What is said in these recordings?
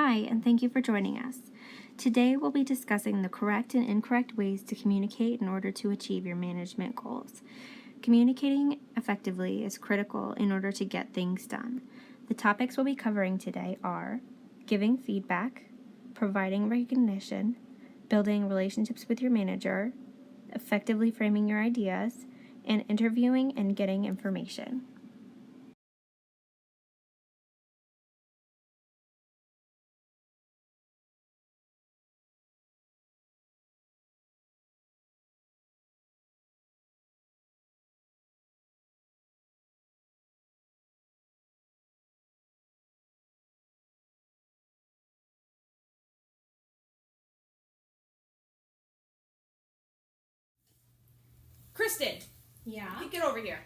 Hi, and thank you for joining us. Today we'll be discussing the correct and incorrect ways to communicate in order to achieve your management goals. Communicating effectively is critical in order to get things done. The topics we'll be covering today are giving feedback, providing recognition, building relationships with your manager, effectively framing your ideas, and interviewing and getting information. Kristen, Yeah. get over here.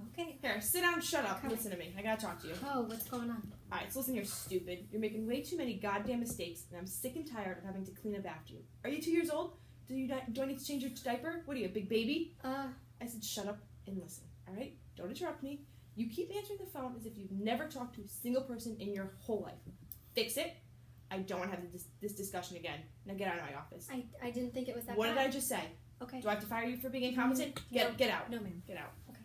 Okay. Here, sit down, shut up, Coming. listen to me. I gotta talk to you. Oh, what's going on? Alright, so listen, you're stupid. You're making way too many goddamn mistakes, and I'm sick and tired of having to clean up after you. Are you 2 years old? Do I need to change your diaper? What are you, a big baby? I said shut up and listen, alright? Don't interrupt me. You keep answering the phone as if you've never talked to a single person in your whole life. Fix it. I don't want to have this discussion again. Now get out of my office. I didn't think it was that What bad. did I just say? Okay. Do I have to fire you for being incompetent? No. Get out. No, ma'am. Get out. Okay.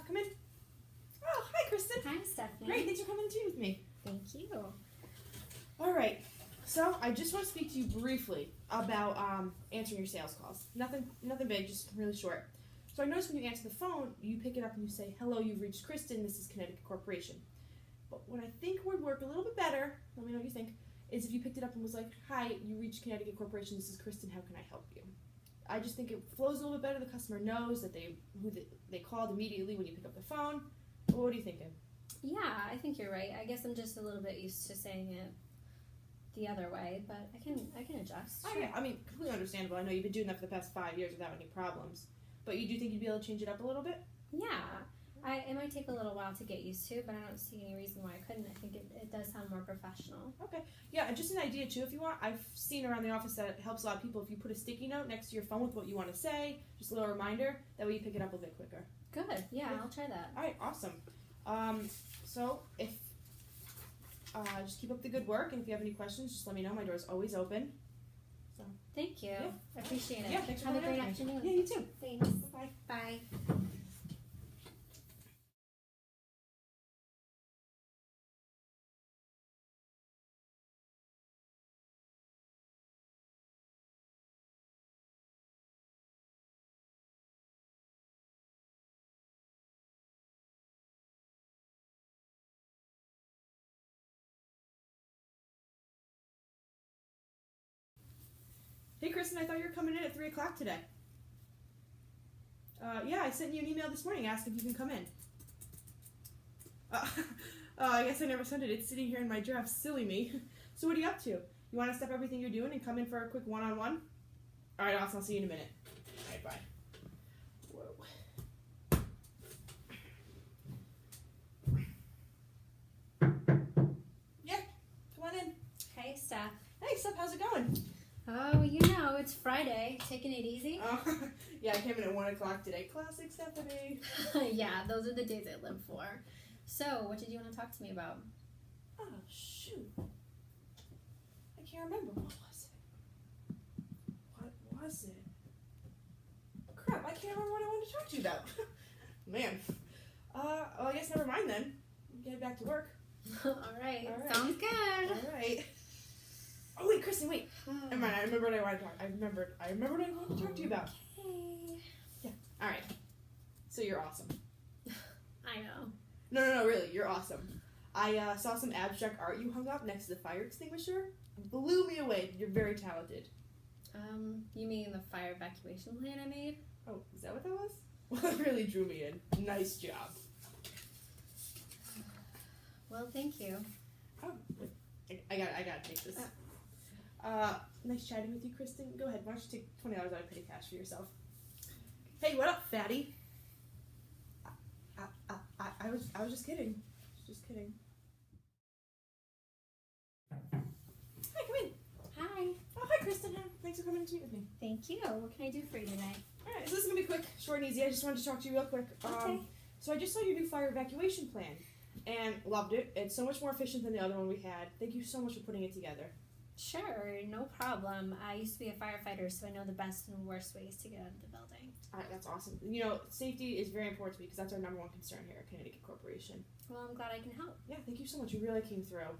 Come in. Oh, hi, Kristen. Hi, Stephanie. Great, thanks for coming to tea with me. Thank you. All right, so I just want to speak to you briefly about answering your sales calls. Nothing big, just really short. So I noticed when you answer the phone, you pick it up and you say, "Hello, you've reached Kristen. This is Connecticut Corporation." But what I think would work a little bit better, let me know what you think, is if you picked it up and was like, "Hi, you reached Connecticut Corporation. This is Kristen. How can I help you?" I just think it flows a little bit better. The customer knows that they called immediately when you pick up the phone. What are you thinking? Yeah, I think you're right. I guess I'm just a little bit used to saying it the other way, but I can adjust. Oh, yeah, I mean, completely understandable. I know you've been doing that for the past 5 years without any problems. But you do think you'd be able to change it up a little bit? Yeah. It might take a little while to get used to, but I don't see any reason why I couldn't. I think it does sound more professional. Okay. Yeah, and just an idea too, if you want. I've seen around the office that it helps a lot of people if you put a sticky note next to your phone with what you want to say, just a little reminder, that way you pick it up a bit quicker. Good. Yeah, I'll try that. All right, awesome. So if just keep up the good work, and if you have any questions, just let me know. My door's always open. So Thank you. Yeah. I appreciate it. yeah, thanks for Have a coming great out with me. afternoon. Yeah, you too. Thanks. Bye. Bye. Hey, Kristen, I thought you were coming in at 3 o'clock today. Yeah, I sent you an email this morning asking if you can come in. I guess I never sent it. It's sitting here in my draft. Silly me. So what are you up to? You want to stop everything you're doing and come in for a quick one-on-one? All right, awesome. I'll see you in a minute. All right, bye. Whoa. Yeah, come on in. Hey, Steph. Hey, Steph, how's it going? Oh, it's Friday. Taking it easy. Yeah, I came in at 1 o'clock today. Classic Stephanie. Yeah, those are the days I live for. So, what did you want to talk to me about? Oh, shoot. I can't remember. What was it? Crap, I can't remember what I wanted to talk to you about. Man. Well, I guess never mind then. Get back to work. All right. All right. Sounds good. All right. Oh, wait, Kristen, wait. Never mind, I remember what I wanted to talk. I remembered what I wanted to talk to you about. Okay. Yeah. All right. So you're awesome. I know. No, really, you're awesome. I saw some abstract art you hung up next to the fire extinguisher. It blew me away. You're very talented. You mean the fire evacuation plan I made? Oh, is that what that was? Well, it really drew me in. Nice job. Well, thank you. Oh, wait. I gotta take this. Nice chatting with you, Kristen. Go ahead. Why don't you take $20 out of petty cash for yourself? Hey, what up, fatty? I was just kidding. Just kidding. Hi, come in. Hi. Oh, hi, Kristen. Thanks for coming to meet with me. Thank you. What can I do for you today? All right, so this is gonna be quick, short and easy. I just wanted to talk to you real quick. Okay. So I just saw your new fire evacuation plan and loved it. It's so much more efficient than the other one we had. Thank you so much for putting it together. Sure, no problem. I used to be a firefighter, so I know the best and worst ways to get out of the building. All right, that's awesome. You know, safety is very important to me because that's our number one concern here at Connecticut Corporation. Well, I'm glad I can help. Yeah, thank you so much. You really came through.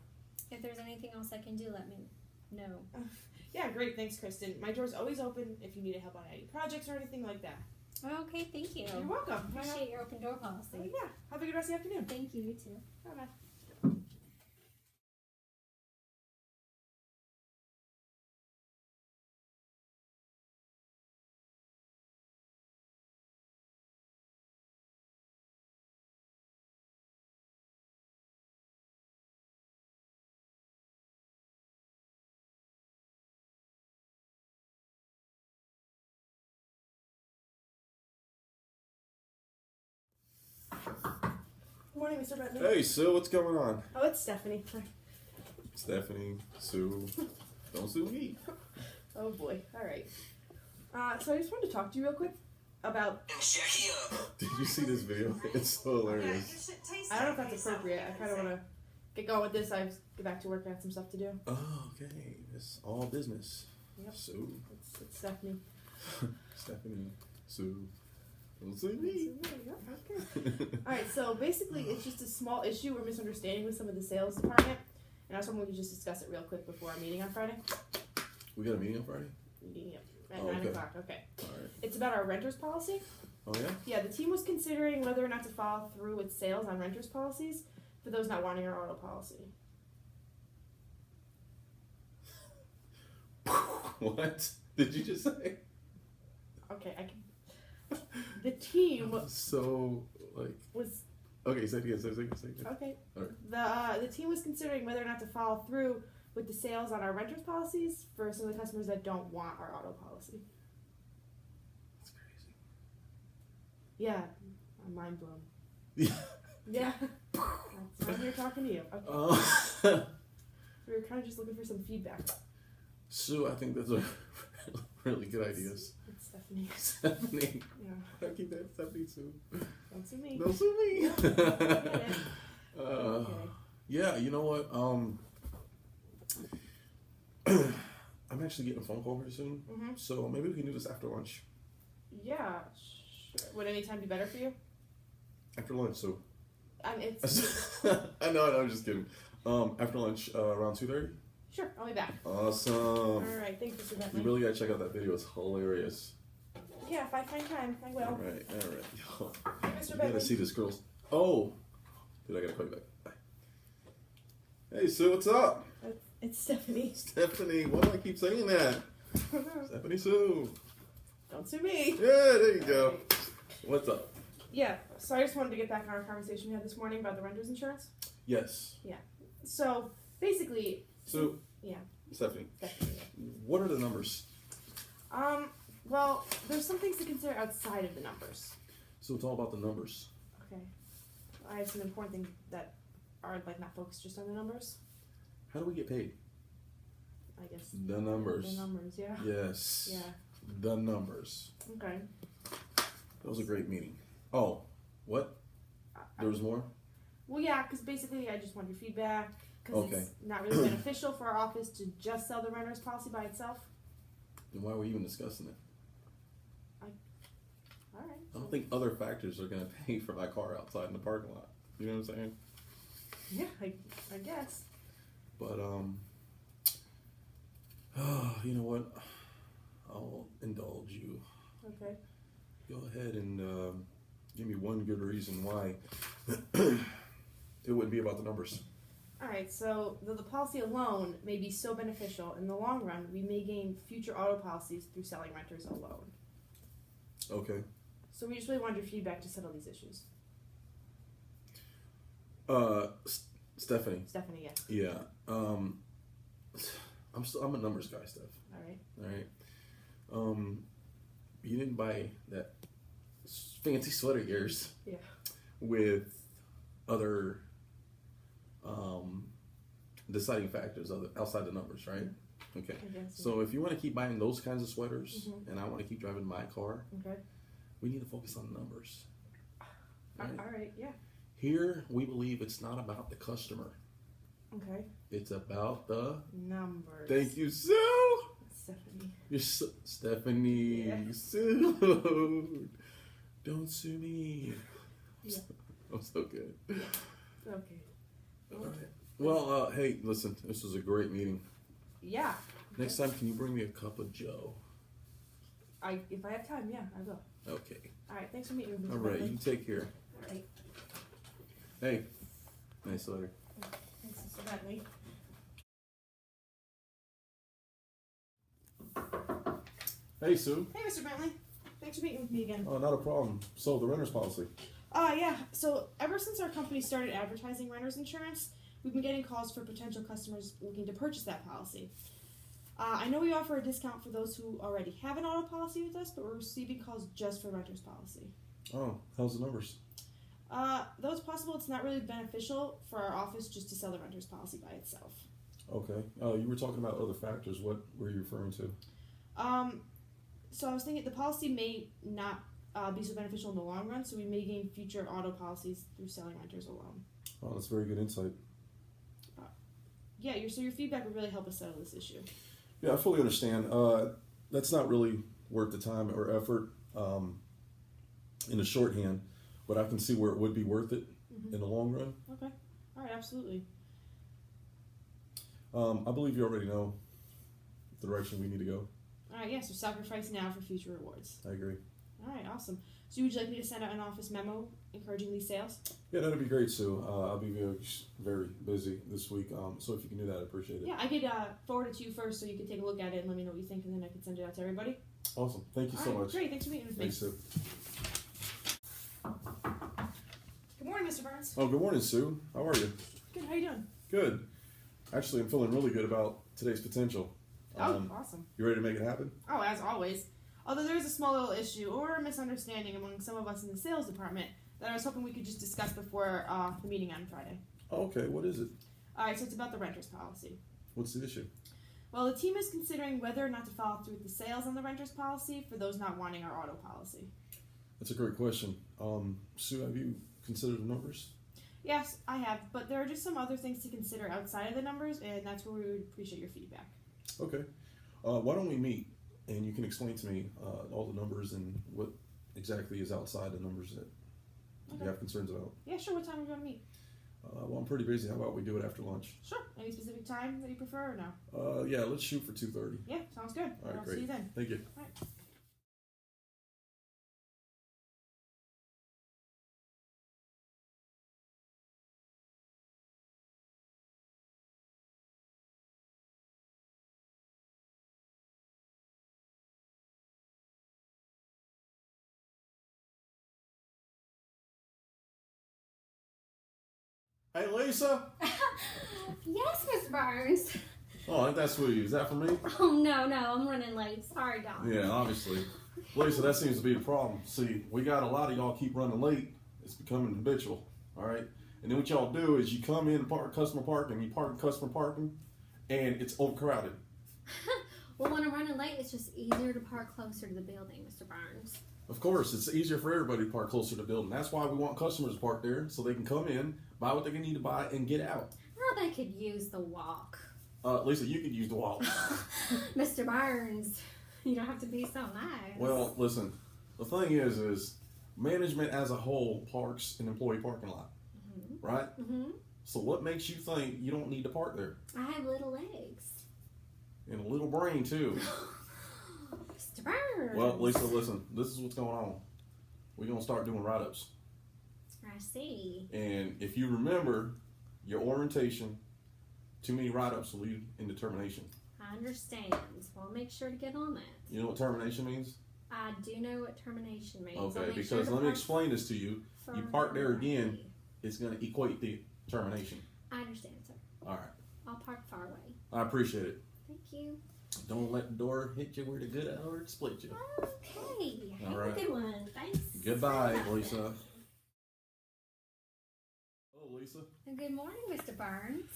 If there's anything else I can do, let me know. Yeah, great. Thanks, Kristen. My door's always open if you need help on any projects or anything like that. Okay, thank you. You're welcome. Appreciate your open door Oh, policy. yeah. Have a good rest of the afternoon. Thank you, you too. Bye-bye. Good morning, Mr. Bentley. Hey, Sue, what's going on? Oh, it's Stephanie. Stephanie, Sue, don't sue me. Oh, boy. All right. So I just wanted to talk to you real quick about... Did you see this video? It's so hilarious. I don't know if that's appropriate. I kind of want to get going with this. I have to get back to work. I have some stuff to do. Oh, okay. It's all business. Yep. Sue, It's Stephanie. Stephanie, Sue, don't sue me. Okay. Alright, so basically it's just a small issue or misunderstanding with some of the sales department. And I was hoping we could just discuss it real quick before our meeting on Friday. We got a meeting on Friday? Meeting at Oh, 9 okay. o'clock, okay. Alright. It's about our renters policy. Oh, yeah? Yeah, the team was considering whether or not to follow through with sales on renters policies for those not wanting our auto policy. What did you just say? Okay, I can. The team So, like, was okay, say it again, say it again. okay. Alright. The team was considering whether or not to follow through with the sales on our renters policies for some of the customers that don't want our auto policy. That's crazy. Yeah, I'm mind blown. Yeah. Yeah, that's why I'm here talking to you. Okay. We were kind of just looking for some feedback. Sue, I think that's a really good idea. It's Stephanie. Stephanie. Yeah, I keep that Stephanie, Sue. don't sue me. Don't sue me. Get it. Okay. Yeah, you know what? I'm actually getting a phone call very soon, Mhm. so maybe we can do this after lunch. Yeah, sure. Would any time be better for you? After lunch, so. It's I know, I'm just kidding. After lunch, around 2:30. sure. I'll be back. Awesome. All right. Thanks, Mr. You Bentley. really gotta check out that video. It's hilarious. Yeah, if I find time, I will. All right. Yo, Mr. you Bentley. gotta see this girl's. Oh, dude, I gotta call you back. Bye. Hey, Sue, what's up? It's Stephanie. Stephanie, why do I keep saying that? Stephanie Sue. Don't sue me. Yeah, there you go. What's up? Yeah. So I just wanted to get back on our conversation we had this morning about the renters insurance. Yes. So basically, So, yeah. Stephanie, Stephanie. what are the numbers? Well, there's some things to consider outside of the numbers. So it's all about the numbers. Okay. I have some important things that are like not focused just on the numbers. How do we get paid? I guess The numbers. the numbers, yeah. Yes. Yeah. The numbers. Okay. That was a great meeting. Oh, what? There was more? Well, yeah, because basically I just want your feedback because Okay. it's not really beneficial for our office to just sell the renters policy by itself. Then why are we even discussing it? All right. I don't think other factors are going to pay for my car outside in the parking lot. You know what I'm saying? Yeah, I guess. But, you know what? I'll indulge you. Okay. Go ahead and give me one good reason why it wouldn't be about the numbers. All right. So the policy alone may be so beneficial in the long run, we may gain future auto policies through selling renters alone. Okay. So we just really wanted your feedback to settle these issues. Stephanie. Stephanie, yes. Yeah. I'm a numbers guy, Steph. All right. All right. You didn't buy that fancy sweater of yours. Yeah. With other deciding factors outside the numbers, right? Okay. I guess. So if you want to keep buying those kinds of sweaters, Mhm. and I want to keep driving my car, Okay. we need to focus on the numbers. Right? All right, yeah. Here, we believe it's not about the customer. Okay. It's about the... Numbers. Thank you, Sue! Stephanie. You're Stephanie. Yeah. Sue! Don't sue me. Yeah. I'm so good. Okay. All right. Well, hey, listen, this was a great meeting. Yeah. Next time, can you bring me a cup of Joe? If I have time, yeah, I will. Okay. All right, thanks for meeting with me. All right, you take care. All right. Hey, nice letter. Thanks, Mr. Bentley. Hey, Sue. Hey, Mr. Bentley. Thanks for meeting with me again. Oh, not a problem. So, the renter's policy. Yeah. So ever since our company started advertising renter's insurance, we've been getting calls for potential customers looking to purchase that policy. I know we offer a discount for those who already have an auto policy with us, but we're receiving calls just for renter's policy. Oh, how's the numbers? Though it's possible, it's not really beneficial for our office just to sell the renter's policy by itself. Okay. You were talking about other factors. What were you referring to? So I was thinking the policy may not be so beneficial in the long run, so we may gain future auto policies through selling renters alone. Oh, that's very good insight. Yeah, your feedback would really help us settle this issue. Yeah, I fully understand. That's not really worth the time or effort in the shorthand, but I can see where it would be worth it in the long run. Okay. All right, absolutely. I believe you already know the direction we need to go. All right, yeah, so sacrifice now for future rewards. I agree. All right, awesome. So would you like me to send out an office memo encouraging these sales? Yeah, that'd be great, Sue. I'll be very busy this week, so if you can do that, I appreciate it. Yeah, I could forward it to you first so you could take a look at it and let me know what you think, and then I could send it out to everybody. Awesome. Thank you All so right, much. great. Thanks for meeting with me. Thanks, Sue. Good morning, Mr. Burns. Oh, good morning, Sue. How are you? Good, how you doing? Good. Actually, I'm feeling really good about today's potential. Awesome. You ready to make it happen? Oh, as always. Although there is a small little issue or a misunderstanding among some of us in the sales department that I was hoping we could just discuss before the meeting on Friday. Oh, okay. What is it? All right, so it's about the renter's policy. What's the issue? Well, the team is considering whether or not to follow through with the sales on the renter's policy for those not wanting our auto policy. That's a great question. Sue, have you considered the numbers? Yes, I have, but there are just some other things to consider outside of the numbers, and that's where we would appreciate your feedback. Okay. Why don't we meet and you can explain to me all the numbers and what exactly is outside the numbers that you have concerns about? Yeah, sure. What time are you going to meet? Well, I'm pretty busy. How about we do it after lunch? Sure. Any specific time that you prefer or no? Yeah, let's shoot for 2:30. Yeah, sounds good. All right, I'll great. see you then. Thank you. All right. Hey, Lisa. Yes, Miss Burns. Oh, ain't that sweet? Is that for me? Oh, no, I'm running late. Sorry, Don. Yeah, obviously. Lisa, that seems to be the problem. See, we got a lot of y'all keep running late. It's becoming habitual, all right? And then what y'all do is you come in customer parking, you park in customer parking, and it's overcrowded. Well, when I'm running late, it's just easier to park closer to the building, Mr. Burns. Of course, it's easier for everybody to park closer to the building. That's why we want customers to park there so they can come in, buy what they need to buy, and get out. Well, they could use the walk. Lisa, you could use the walk. Mr. Burns, you don't have to be so nice. Well, listen, the thing is management as a whole parks an employee parking lot, right? Mm-hmm. So what makes you think you don't need to park there? I have little legs. And a little brain, too. Mr. Burns. Well, Lisa, listen, this is what's going on. We're going to start doing write-ups. I see. And if you remember your orientation, too many write-ups will lead into termination. I understand. So I'll make sure to get on that. You know what termination means? I do know what termination means. Okay, because let me explain this to you. You park there again, it's going to equate to termination. I understand, sir. All right. I'll park far away. I appreciate it. Thank you. Don't let the door hit you where the good hour split you. Okay. All Have right. a good one. Thanks. Goodbye, Lisa. Oh, Lisa. Good morning, Mr. Burns.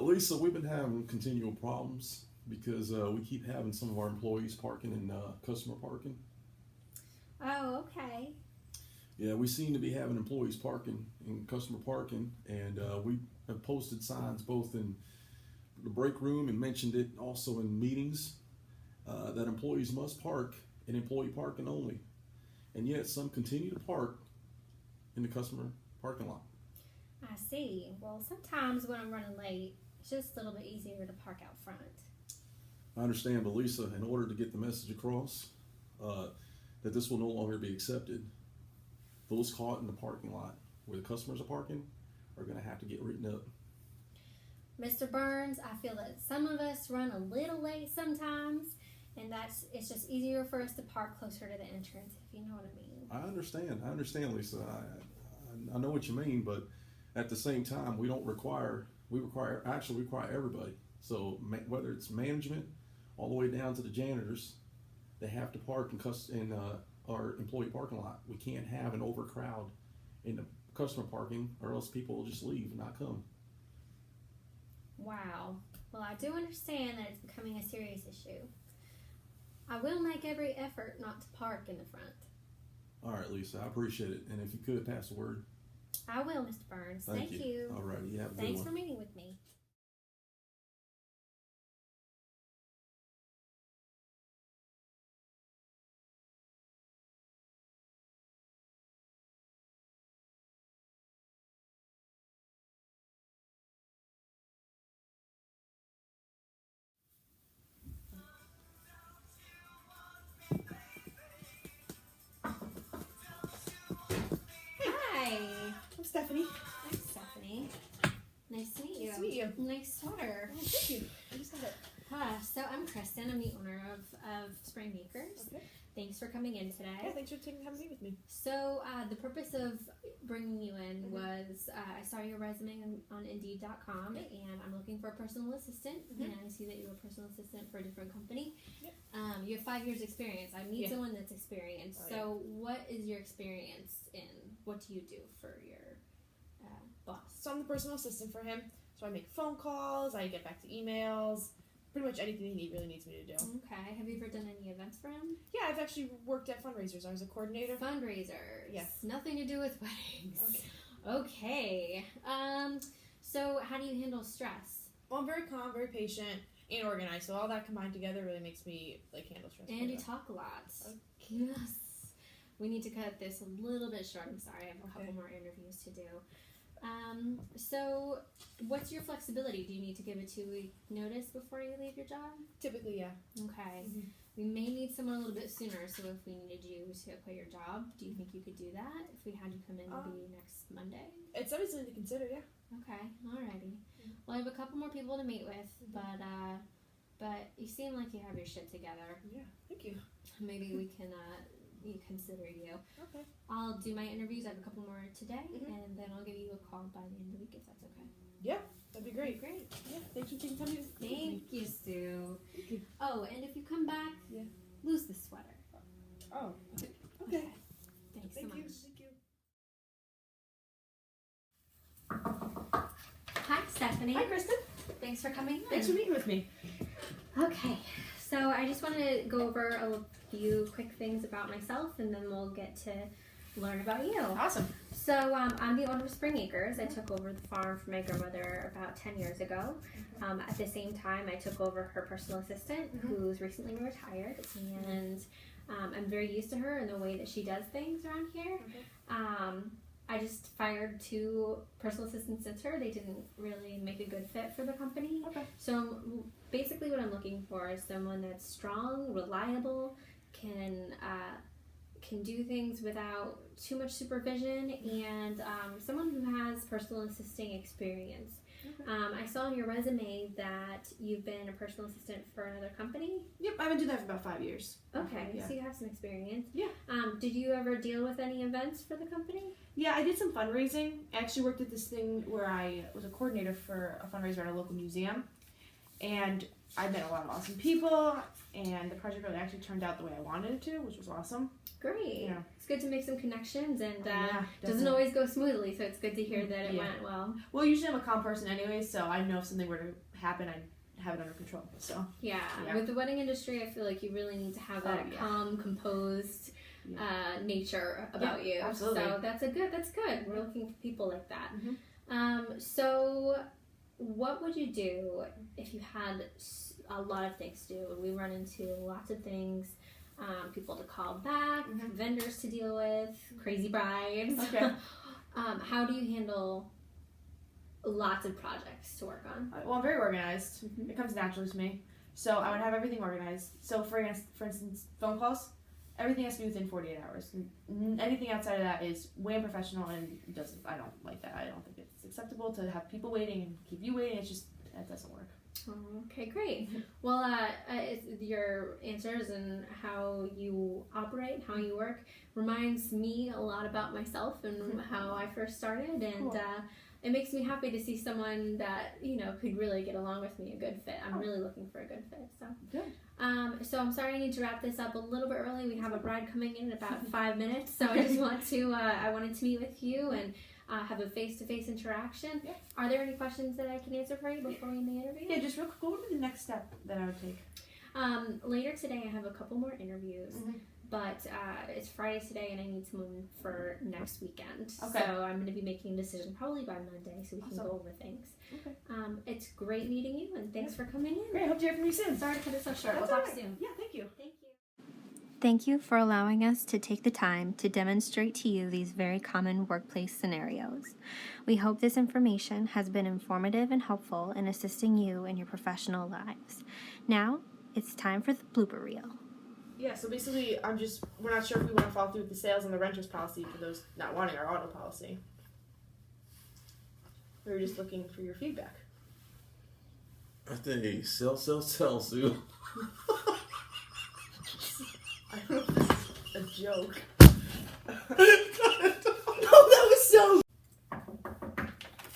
Lisa, we've been having continual problems because we keep having some of our employees parking in customer parking. Oh, okay. Yeah, we seem to be having employees parking in customer parking, and we have posted signs both in the break room and mentioned it also in meetings that employees must park in employee parking only. And yet some continue to park in the customer parking lot. I see. Well, sometimes when I'm running late, it's just a little bit easier to park out front. I understand, but Lisa, in order to get the message across that this will no longer be accepted, those caught in the parking lot where the customers are parking are going to have to get written up. Mr. Burns, I feel that some of us run a little late sometimes, and it's just easier for us to park closer to the entrance, if you know what I mean. I understand, Lisa. I know what you mean, but at the same time, we require everybody. So whether it's management all the way down to the janitors, they have to park in our employee parking lot. We can't have an overcrowd in the customer parking, or else people will just leave and not come. Wow. Well, I do understand that it's becoming a serious issue. I will make every effort not to park in the front. All right, Lisa, I appreciate it. And if you could pass the word. I will, Mr. Burns. Thank you. All righty, you have a good Thanks one. for meeting with me. Hi. I'm Stephanie. I'm Stephanie. Nice to meet you. Nice to meet you. Nice sweater. Oh, thank you. I just got it. So I'm Kristen. I'm the owner of Spring Makers. Okay. Thanks for coming in today. Yeah, thanks for taking time to meet with me. So the purpose of bringing you in was I saw your resume on Indeed.com, and I'm looking for a personal assistant. And I see that you're a personal assistant for a different company. Yep. You have 5 years experience. I need someone that's experienced. Oh, so what is your experience in? What do you do for your boss? So I'm the personal assistant for him. So I make phone calls, I get back to emails, pretty much anything he really needs me to do. Okay. Have you ever done any events for him? Yeah, I've actually worked at fundraisers. I was a coordinator. Fundraisers. Yes. Nothing to do with weddings. Okay. Okay. So how do you handle stress? Well, I'm very calm, very patient, and organized. So all that combined together really makes me handle stress. And you talk a lot. Yes. We need to cut this a little bit short. I'm sorry. I have a couple more interviews to do. So what's your flexibility? Do you need to give a 2-week notice before you leave your job? Typically, yeah. Okay. We may need someone a little bit sooner, so if we needed you to quit your job, do you think you could do that if we had you come in maybe next Monday? It's always something to consider, yeah. Okay, alrighty. Well, I have a couple more people to meet with, but you seem like you have your shit together. Yeah, thank you. Maybe we can consider you. Okay. I'll do my interviews. I have a couple more today, and then I'll give you a call by the end of the week if that's okay. Yeah, that'd be great. Great. Yeah, thanks for taking time to meet with me. Thank you, Sue. Thank you. Oh, and if you come back, lose the sweater. Oh, okay. Thanks Thank so you. much. Thank you. Hi, Stephanie. Hi, Kristen. Thanks for coming in. Thanks for meeting with me. Okay, so I just want to go over a few quick things about myself, and then we'll get to learn about you. Awesome. So I'm the owner of Spring Acres. I took over the farm from my grandmother about 10 years ago. At the same time, I took over her personal assistant, who's recently retired, and I'm very used to her and the way that she does things around here. I just fired 2 personal assistants since her. They didn't really make a good fit for the company. So basically what I'm looking for is someone that's strong, reliable, can do things without too much supervision, and someone who has personal assisting experience. I saw on your resume that you've been a personal assistant for another company. Yep, I've been doing that for about 5 years. Okay, Yeah. so you have some experience. Yeah. Did you ever deal with any events for the company? Yeah, I did some fundraising. I actually worked at this thing where I was a coordinator for a fundraiser at a local museum. And I met a lot of awesome people, and the project really actually turned out the way I wanted it to, which was awesome. Great. Yeah. It's good to make some connections, and doesn't definitely. always go smoothly, so it's good to hear that it went well. Well, usually I'm a calm person anyway, so I know if something were to happen, I'd have it under control. So Yeah. With the wedding industry, I feel like you really need to have that calm, composed nature about you. Absolutely. So that's good. We're looking for people like that. Mm-hmm. So what would you do if you had a lot of things to do? We run into lots of things. People to call back, vendors to deal with, crazy brides. Okay. How do you handle lots of projects to work on? Well, I'm very organized. It comes naturally to me. So I would have everything organized. So for instance, phone calls, everything has to be within 48 hours. Anything outside of that is way unprofessional and I don't like that. I don't think it's acceptable to have people waiting and keep you waiting. That doesn't work. Okay, great. Well, your answers and how you operate, how you work, reminds me a lot about myself and how I first started, and Cool. It makes me happy to see someone that could really get along with me, a good fit. I'm really looking for a good fit. So Good. So I'm sorry I need to wrap this up a little bit early. We have a bride coming in about 5 minutes, so I just want to I wanted to meet with you and have a face-to-face interaction. Yeah. Are there any questions that I can answer for you before we end the interview? Yeah, just real quick, what would be the next step that I would take? Later today I have a couple more interviews, but it's Friday today and I need someone for next weekend. Okay. So I'm going to be making a decision probably by Monday so we can Awesome. go over things. Okay. It's great meeting you and thanks for coming in. Great, hope to hear from you soon. Sorry to cut it so short. That's We'll all talk right. soon. Yeah, thank you. Thank you. Thank you for allowing us to take the time to demonstrate to you these very common workplace scenarios. We hope this information has been informative and helpful in assisting you in your professional lives. Now, it's time for the blooper reel. Yeah, so basically, we're not sure if we want to follow through with the sales and the renter's policy for those not wanting our auto policy. We were just looking for your feedback. I think sell, Sue. I don't know if this is a joke. Oh, that was so...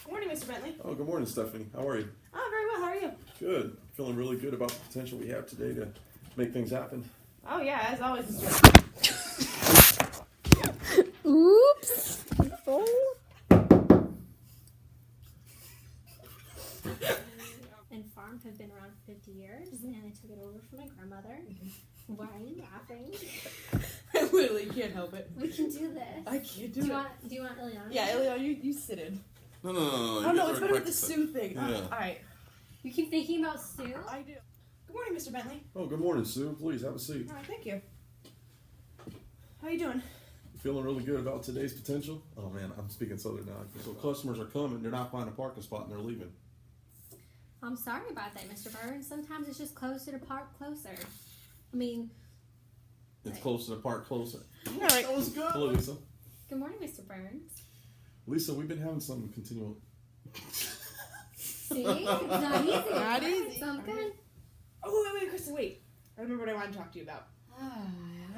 Good morning, Mr. Bentley. Oh, good morning, Stephanie. How are you? Oh, very well. How are you? Good. Feeling really good about the potential we have today to make things happen. Oh, yeah, as always, Mr. Oops! And farms have been around 50 years, and I took it over from my grandmother. Why are you laughing? I literally can't help it. We can do this. I can't do Do it. you want Ileana? Yeah, Ileana, you sit in. No. Oh, no, it's better with the Sue thing. Yeah. All right. You keep thinking about Sue? I do. Good morning, Mr. Bentley. Oh, good morning, Sue. Please have a seat. All right, thank you. How you doing? Feeling really good about today's potential? Oh man, I'm speaking Southern now. So customers are coming, they're not finding a parking spot and they're leaving. I'm sorry about that, Mr. Burns. Sometimes it's just closer to park closer. I mean, It's Right. closer to park closer. All right. That was good. Hello, Lisa. good morning, Mr. Burns. Lisa, we've been having some continual. See? It's not easy. Not easy. Something? Oh, wait, Kristen, wait. I remember what I want to talk to you about.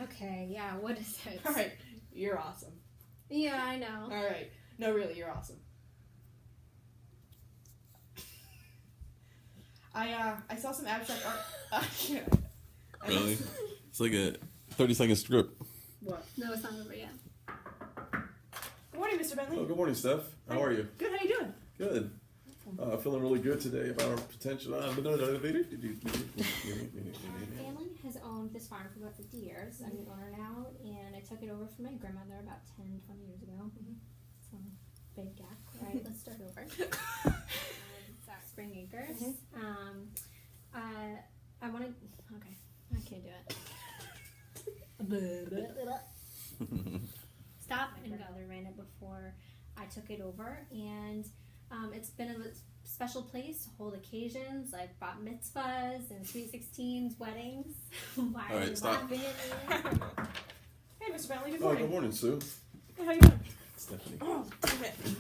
Okay, yeah, what is it? All right. You're awesome. Yeah, I know. All right. No, really, you're awesome. I saw some abstract art. Really? It's like a 30-second script. What? No, it's not over yet. Good morning, Mr. Bentley. Oh, good morning, Steph. How are you? Good. How you doing? Good. Feeling really good today about our potential. My family has owned this farm for about 50 years. I'm the owner now, and I took it over from my grandmother about 10, 20 years ago. So, big gap. All right, let's start over. Spring Acres. I want to. Okay, I can't do it. Stop and go. They ran it before I took it over, and it's been a special place to hold occasions like bat mitzvahs and sweet 16s, weddings. Why All are right, you stop. laughing at me? Hey, Mr. Bentley. Good Oh, morning. good morning, Sue. Hey, how you doing? Stephanie. Oh, damn it.